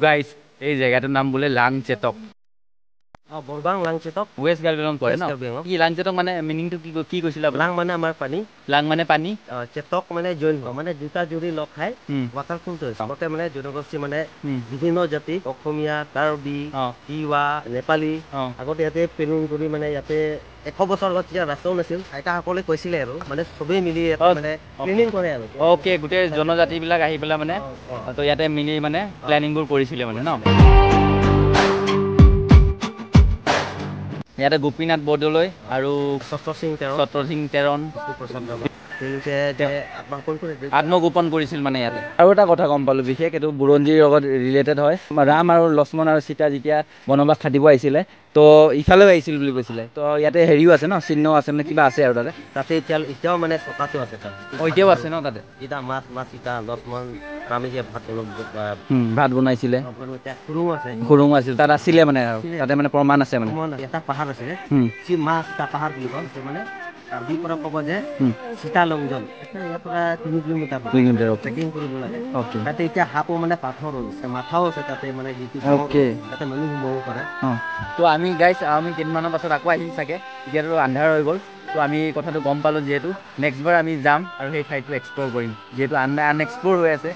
guys এই জায়গাটাৰ নাম বলে লাংচেটক বৰবাং লাংচেটক ওয়েস্ট গাৰ্বিলং পৰে ন কি লাংচেটক মানে মিনিংটো কি কৈছিলা লাং মানে আমাৰ পানী লাং মানে পানী চেটক মানে জৈন মানে দুটা জুৰি লগ খাই ৱাটাৰফলটো লগতে মানে জনগোষ্ঠী মানে বিভিন্ন জাতি অসমীয়া কাৰ্বি তিৱা নেপালী আগতে ইয়াতে প্লেনিং কৰি মানে ইয়াতে 100 বছৰ আগত যেতিয়া ৰাস্তাও নাছিল আইতাসকলে কৈছিলে আৰু মানে চবেই মিলি মানে প্লেনিং কৰে আৰু ওকে গোটেই জনজাতিবিলাক আহি পেলাই মানে তো ইয়াতে মিলি মানে প্লেনিংবোৰ কৰিছিলে মানে ন ইয়াতে গোপীনাথ বৰদলৈ আৰু সত্ৰ সিং তেৰণ আত্মগোপন কৰিছিল মানে ইয়াতে আৰু এটা কথা গম পালো বিশেষ এইটো বুৰঞ্জীৰ লগত ৰিলেটেড হয় ৰাম আৰু লক্ষ্মণ আৰু সীতা যেতিয়া বনবাস খাটিব আহিছিলে তো ইফালেও আহিছিল বুলি কৈছিলে তো ইয়াতে হেৰিও আছে ন চিহ্ন আছে মানে কিবা আছে আৰু তাতে এতিয়াও মানে থকাটো আছে তাত এতিয়াও আছে ন তাতে এতিয়া মাছ সীতা লক্ষ্মণ ৰামে যে ভাত বনাইছিলে খুৰুং আছিল তাত আছিলে মানে আৰু তাতে মানে প্ৰমাণ আছে মানে এটা পাহাৰ আছে মাছ এটা পাহাৰ বুলি কয় মানে তাৰ পৰা ক'ব যে সীতা লংজন ইয়াৰ পৰা 3 কিলোমিটাৰ ট্ৰেকিং কৰিব লাগে তাতে এতিয়া হাপো মানে পাথৰ হৈছে মাথাও আছে তাতে মানে তাতে মানুহ সোমাব পাৰে তো আমি গাইছ আমি কেইদিনমানৰ পাছত আকৌ আহিম চাগে এতিয়াতো আন্ধাৰ হৈ গ'ল তো আমি কথাটো গম পালোঁ যিহেতু নেক্সটবাৰ আমি যাম আৰু সেই ঠাইটো এক্সপ্ল'ৰ কৰিম যিহেতু আনএক্সপ্ল'ৰ হৈ আছে